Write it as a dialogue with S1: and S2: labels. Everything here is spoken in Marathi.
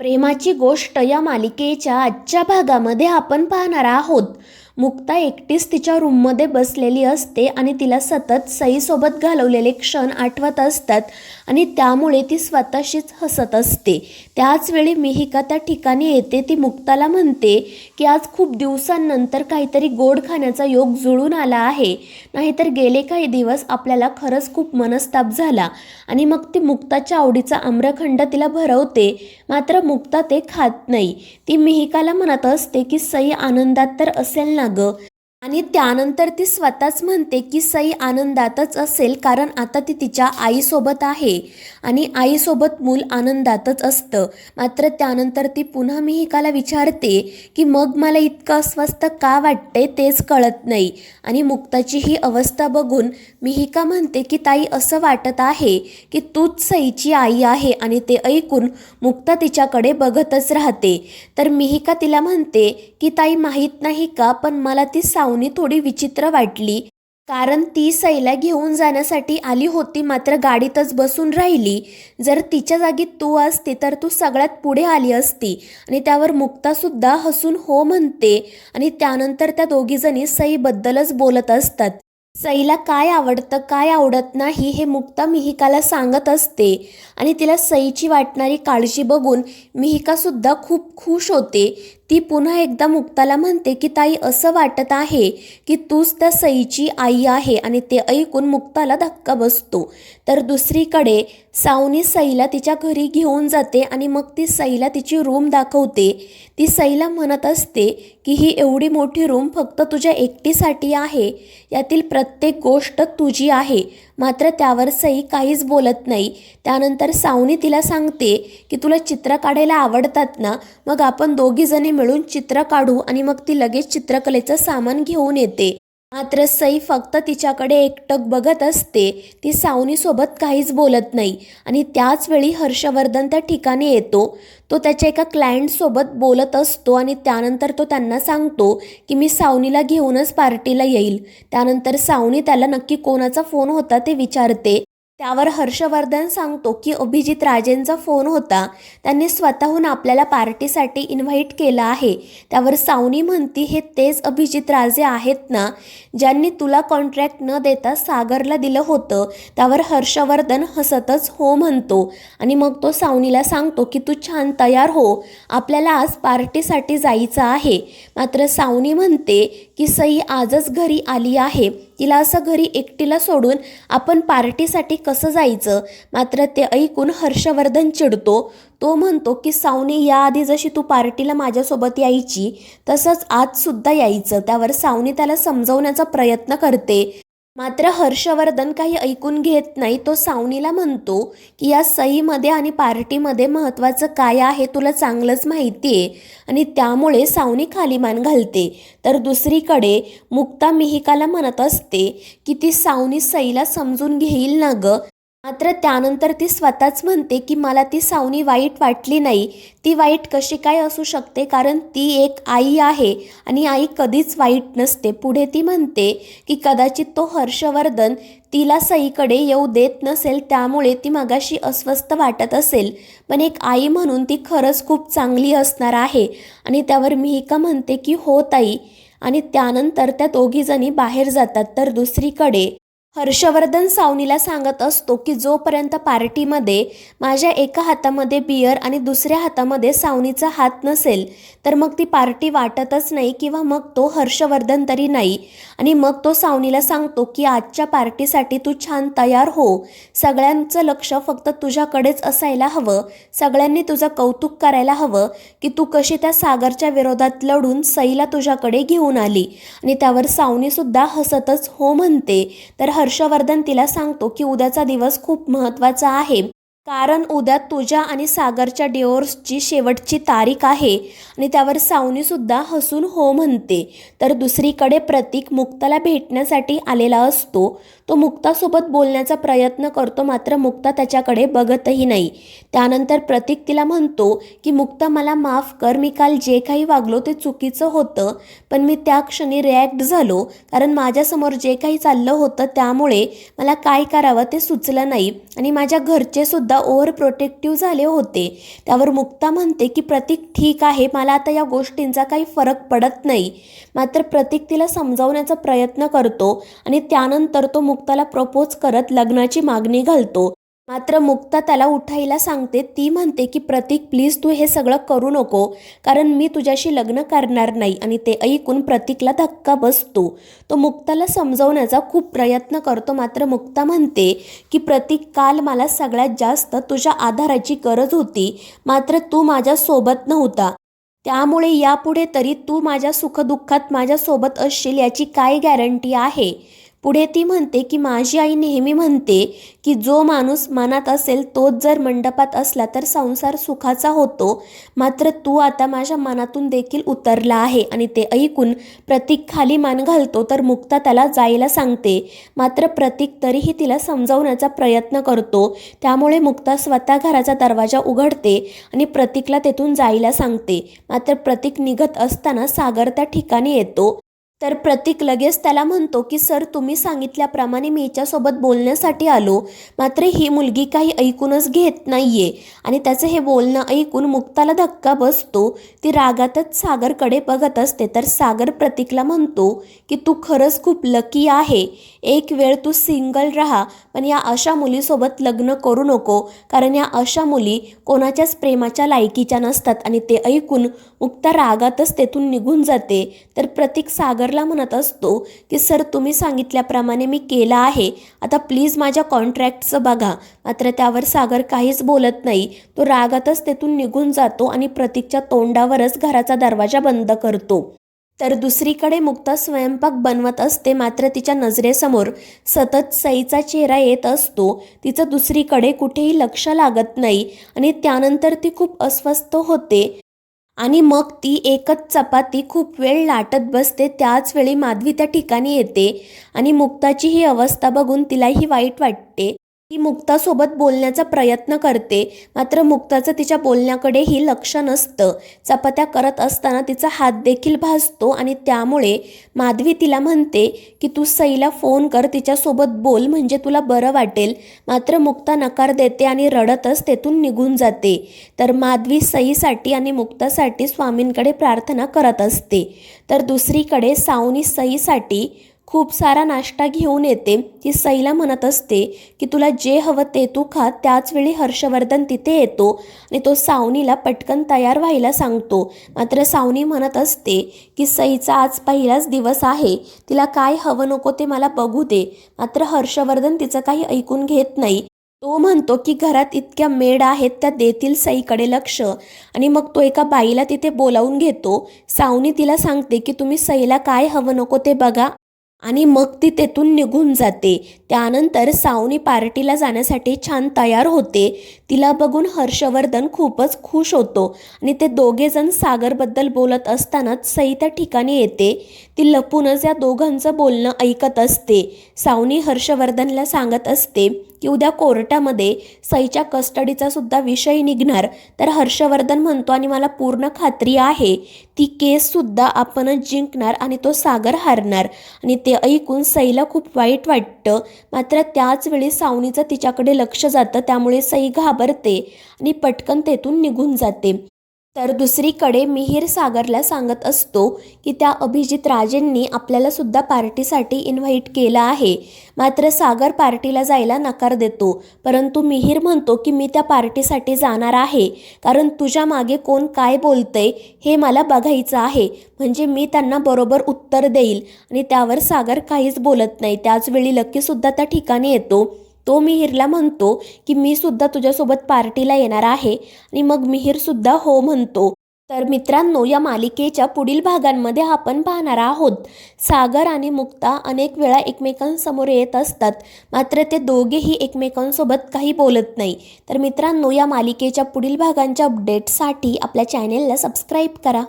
S1: प्रेमाची गोष्ट या मालिकेच्या आजच्या भागामध्ये आपण पाहणार आहोत. मुक्ता एकटीच तिच्या रूममध्ये बसलेली असते आणि तिला सतत सईसोबत घालवलेले क्षण आठवत असतात आणि त्यामुळे ती स्वतःशीच हसत असते. त्याच वेळी मिहिका त्या ठिकाणी येते. ती मुक्ताला म्हणते की आज खूप दिवसांनंतर काहीतरी गोड खाण्याचा योग जुळून आला आहे, नाहीतर गेले काही दिवस आपल्याला खरंच खूप मनस्ताप झाला. आणि मग ती मुक्ताच्या आवडीचा आम्रखंड तिला भरवते. मात्र मुक्ता ते खात नाही. ती मिहिकाला म्हणत असते की सई आनंदात तर असेल ना ग. आणि त्यानंतर ती स्वतःच म्हणते की सई आनंदातच असेल, कारण आता ती तिच्या आईसोबत आहे आणि आईसोबत मूल आनंदातच असतं. मात्र त्यानंतर ती पुन्हा मिहिकाला विचारते की मग मला इतकं अस्वस्थ का वाटते तेच कळत नाही. आणि मुक्ताची ही अवस्था बघून मिहिका म्हणते की ताई, असं वाटत आहे की तूच सईची आई आहे. आणि ते ऐकून मुक्ता तिच्याकडे बघतच राहते. तर मिहिका तिला म्हणते की ताई, माहीत नाही का, पण मला ती सावनी थोडी विचित्र वाटली, कारण ती सईला घेऊन जाण्यासाठी आली होती मात्र गाडीतच बसून राहिली. जर तिच्या जागी तू असती तर तू सगळ्यात पुढे आली असती. आणि त्यावर मुक्तासुद्धा हसून हो म्हणते. आणि त्यानंतर त्या दोघीजणी सईबद्दलच बोलत असतात. सईला काय आवडतं काय आवडत नाही हे मुक्ता मिहिकाला सांगत असते. आणि तिला सईची वाटणारी काळजी बघून मिहिकासुद्धा खूप खुश होते. ती पुन्हा एकदा मुक्ताला म्हणते की ताई, असं वाटत आहे की तूच त्या सईची आई आहे. आणि ते ऐकून मुक्ताला धक्का बसतो. तर दुसरीकडे सावनी सईला तिच्या घरी घेऊन जाते आणि मग ती सईला तिची रूम दाखवते. ती सईला म्हणत असते की ही एवढी मोठी रूम फक्त तुझ्या एकटीसाठी आहे, यातील प्रत्येक गोष्ट तुझी आहे. मात्र त्यावर सई काहीच बोलत नाही. त्यानंतर सावनी तिला सांगते की तुला चित्र काढायला आवडतात ना, मग आपण दोघीजणी मिळून चित्र काढू. आणि मग ती लगेच चित्रकलेचं सामान घेऊन येते. मात्र सई फक्त तिच्याकडे एकटक बघत असते. ती सावनीसोबत काहीच बोलत नाही. आणि त्याच वेळी हर्षवर्धन त्या ठिकाणी येतो. तो त्याच्या एका क्लायंटसोबत बोलत असतो आणि त्यानंतर तो त्यांना सांगतो की मी सावनीला घेऊनच पार्टीला येईल. त्यानंतर सावनी त्याला नक्की कोणाचा फोन होता ते विचारते. त्यावर हर्षवर्धन सांगतो की अभिजित राजेंचा फोन होता, त्यांनी स्वतःहून आपल्याला पार्टीसाठी इन्व्हाइट केलं आहे. त्यावर सावनी म्हणती, हे तेच अभिजित राजे आहेत ना ज्यांनी तुला कॉन्ट्रॅक्ट न देता सागरला दिलं होतं. त्यावर हर्षवर्धन हसतच हो म्हणतो. आणि मग तो सावनीला सांगतो की तू छान तयार हो, आपल्याला आज पार्टीसाठी जायचं आहे. मात्र सावनी म्हणते की सई आजच घरी आली आहे, तिला असं घरी एकटीला सोडून आपण पार्टीसाठी कसं जायचं. मात्र ते ऐकून हर्षवर्धन चिडतो. तो म्हणतो की सावनी, याआधी जशी तू पार्टीला माझ्यासोबत यायची तसंच आजसुद्धा यायचं. त्यावर सावनी त्याला समजवण्याचा प्रयत्न करते. मात्र हर्षवर्धन काही ऐकून घेत नाही. तो सावनीला म्हणतो की या सईमध्ये आणि पार्टीमध्ये महत्त्वाचं काय आहे तुला चांगलंच माहिती आहे. आणि त्यामुळे सावनी खाली मान घालते. तर दुसरीकडे मुक्ता मिहिकाला म्हणत असते की ती सावनी सईला समजून घेईल ना ग. मात्र त्यानंतर ती स्वतःच म्हणते की मला ती सावनी वाईट वाटली नाही. ती वाईट कशी काय असू शकते, कारण ती एक आई आहे आणि आई कधीच वाईट नसते. पुढे ती म्हणते की कदाचित तो हर्षवर्धन तिला सईकडे येऊ देत नसेल, त्यामुळे ती मगाशी अस्वस्थ वाटत असेल, पण एक आई म्हणून ती खरंच खूप चांगली असणार आहे. आणि त्यावर मिहिका म्हणते की हो ताई. आणि त्यानंतर त्या दोघीजणी बाहेर जातात. तर दुसरीकडे हर्षवर्धन सावनीला सांगत असतो की जोपर्यंत पार्टीमध्ये माझ्या एका हातामध्ये बियर आणि दुसऱ्या हातामध्ये सावनीचा हात नसेल तर मग ती पार्टी वाटतच नाही, किंवा मग तो हर्षवर्धन तरी नाही. आणि मग तो सावनीला सांगतो की आजच्या पार्टीसाठी तू छान तयार हो, सगळ्यांचं लक्ष फक्त तुझ्याकडेच असायला हवं, सगळ्यांनी तुझं कौतुक करायला हवं की तू कशी त्या सागरच्या विरोधात लढून सईला तुझ्याकडे घेऊन आली. आणि त्यावर सावनीसुद्धा हसतच हो म्हणते. तर हर्षवर्धन तिला सांगतो की उद्याचा दिवस खूप महत्त्वाचा आहे, कारण उद्या तुझ्या आणि सागरच्या डिवोर्सची शेवटची तारीख आहे. आणि त्यावर सावनीसुद्धा हसून हो म्हणते. तर दुसरीकडे प्रतीक मुक्ताला भेटण्यासाठी आलेला असतो. तो मुक्तासोबत बोलण्याचा प्रयत्न करतो, मात्र मुक्ता त्याच्याकडे बघतही नाही. त्यानंतर प्रतीक तिला म्हणतो की मुक्ता, मला माफ कर, मी काल जे काही वागलो ते चुकीचं होतं, पण मी त्या क्षणी रिॲक्ट झालो, कारण माझ्यासमोर जे काही चाललं होतं त्यामुळे मला काय करावं ते सुचलं नाही. आणि माझ्या घरचे सुद्धा सुद्धा ओव्हर प्रोटेक्टिव्ह झाले होते. त्यावर मुक्ता म्हणते की प्रतीक ठीक आहे, मला आता या गोष्टींचा काही फरक पडत नाही. मात्र प्रतीक तिला समजावण्याचा प्रयत्न करतो आणि त्यानंतर तो मुक्ताला प्रपोज करत लग्नाची मागणी घालतो. मात्र मुक्ता त्याला उठायला सांगते. ती म्हणते की प्रतीक प्लीज तू हे सगळं करू नको, कारण मी तुझ्याशी लग्न करणार नाही. आणि ते ऐकून प्रतीकला धक्का बसतो. तो मुक्ताला समजवण्याचा खूप प्रयत्न करतो. मात्र मुक्ता म्हणते की प्रतीक काल मला सगळ्यात जास्त तुझ्या आधाराची गरज होती, मात्र तू माझ्यासोबत नव्हता. त्यामुळे यापुढे तरी तू माझ्या सुखदुःखात माझ्यासोबत असशील याची काय गॅरंटी आहे. पुढे ती म्हणते की माझी आई नेहमी म्हणते की जो माणूस मनात असेल तोच जर मंडपात असला तर संसार सुखाचा होतो. मात्र तू आता माझ्या मनातून देखील उतरला आहे. आणि ते ऐकून प्रतीक खाली मान घालतो तर मुक्ता त्याला जायला सांगते. मात्र प्रतीक तरीही तिला समजावण्याचा प्रयत्न करतो. त्यामुळे मुक्ता स्वतः घराचा दरवाजा उघडते आणि प्रतीकला तेथून जायला सांगते. मात्र प्रतीक निघत असताना सागर त्या ठिकाणी येतो. तर प्रतीक लगेच त्याला म्हणतो की सर, तुम्ही सांगितल्याप्रमाणे मी हिच्यासोबत बोलण्यासाठी आलो, मात्र ही मुलगी काही ऐकूनच घेत नाहीये. आणि त्याचं हे बोलणं ऐकून मुक्ताला धक्का बसतो. ती रागातच सागरकडे बघत असते. तर सागर प्रतीकला म्हणतो की तू खरंच खूप लकी आहे. एक वेळ तू सिंगल राहा, पण या अशा मुलीसोबत लग्न करू नको, कारण या अशा मुली कोणाच्याच प्रेमाच्या लायकीच्या नसतात. आणि ते ऐकून मुक्ता रागातच तेथून निघून जाते. तर प्रतीक सागरला म्हणत असतो की सर, तुम्ही सांगितल्याप्रमाणे मी केलं आहे, आता प्लीज माझ्या कॉन्ट्रॅक्टचं बघा. मात्र त्यावर सागर काहीच बोलत नाही. तो रागातच तेथून निघून जातो आणि प्रतीकच्या तोंडावरच घराचा दरवाजा बंद करतो. तर दुसरीकडे मुक्ता स्वयंपाक बनवत असते. मात्र तिच्या नजरेसमोर सतत सईचा चेहरा येत असतो. तिचं दुसरीकडे कुठेही लक्ष लागत नाही आणि त्यानंतर ती खूप अस्वस्थ होते. आणि मग ती एकच चपाती खूप वेळ लाटत बसते. त्याच वेळी माधवी त्या ठिकाणी येते आणि मुक्ताची ही अवस्था बघून तिलाही वाईट वाटते. ती मुक्तासोबत बोलण्याचा प्रयत्न करते. मात्र मुक्ताचं तिच्या बोलण्याकडेही लक्ष नसतं. चपात्या करत असताना तिचा हात देखील भाजतो आणि त्यामुळे माधवी तिला म्हणते की तू सईला फोन कर, तिच्यासोबत बोल, म्हणजे तुला बरं वाटेल. मात्र मुक्ता नकार देते आणि रडतच तेथून निघून जाते. तर माधवी सईसाठी आणि मुक्तासाठी स्वामींकडे प्रार्थना करत असते. तर दुसरीकडे सावनी सईसाठी खूप सारा नाश्ता घेऊन येते. ती सईला म्हणत असते की तुला जे हवं ते तू खा. त्याचवेळी हर्षवर्धन तिथे येतो आणि तो सावनीला पटकन तयार व्हायला सांगतो. मात्र सावनी म्हणत असते की सईचा आज पहिलाच दिवस आहे, तिला काय हवं नको ते मला बघू दे. मात्र हर्षवर्धन तिचं काही ऐकून घेत नाही. तो म्हणतो की घरात इतक्या मेड आहेत, त्या देतील सईकडे लक्ष. आणि मग तो एका बाईला तिथे बोलावून घेतो. सावनी तिला सांगते की तुम्ही सईला काय हवं नको ते बघा, आणि मग ती तेथून निघून जाते. त्यानंतर सावनी पार्टीला जाण्यासाठी छान तयार होते. तिला बघून हर्षवर्धन खूपच खुश होतो आणि ते दोघेजण सागरबद्दल बोलत असतानाच सई त्या ठिकाणी येते. ती लपूनच या दोघांचं बोलणं ऐकत असते. सावनी हर्षवर्धनला सांगत असते की उद्या कोर्टामध्ये सईच्या कस्टडीचा सुद्धा विषय निघणार. तर हर्षवर्धन म्हणतो आणि मला पूर्ण खात्री आहे ती केससुद्धा आपणच जिंकणार आणि तो सागर हारणार. आणि ते ऐकून सईला खूप वाईट वाटतं. मात्र त्याच वेळी सावनीचं तिच्याकडे लक्ष जातं. त्यामुळे सई घाबरते आणि पटकन तेथून निघून जाते. तर दुसरीकडे मिहीर सागरला सांगत असतो की त्या अभिजित राजेंनी आपल्याला सुद्धा पार्टीसाठी इन्व्हाइट केलं आहे. मात्र सागर पार्टीला जायला नकार देतो. परंतु मिहीर म्हणतो की मी त्या पार्टीसाठी जाणार आहे, कारण तुझ्या मागे कोण काय बोलतंय हे मला बघायचं आहे, म्हणजे मी त्यांना बरोबर उत्तर देईल. आणि त्यावर सागर काहीच बोलत नाही. त्याचवेळी लक्कीसुद्धा त्या ठिकाणी येतो. तो मिहीरला म्हणतो की मी सुद्धा तुझ्यासोबत पार्टीला येणार आहे. आणि मग मिहीरसुद्धा हो म्हणतो. तर मित्रांनो, या मालिकेच्या पुढील भागांमध्ये आपण पाहणार आहोत सागर आणि मुक्ता अनेक वेळा एकमेकांसमोर येत असतात, मात्र ते दोघेही एकमेकांसोबत काही बोलत नाही. तर मित्रांनो, या मालिकेच्या पुढील भागांच्या अपडेटसाठी आपल्या चॅनेलला सबस्क्राईब करा.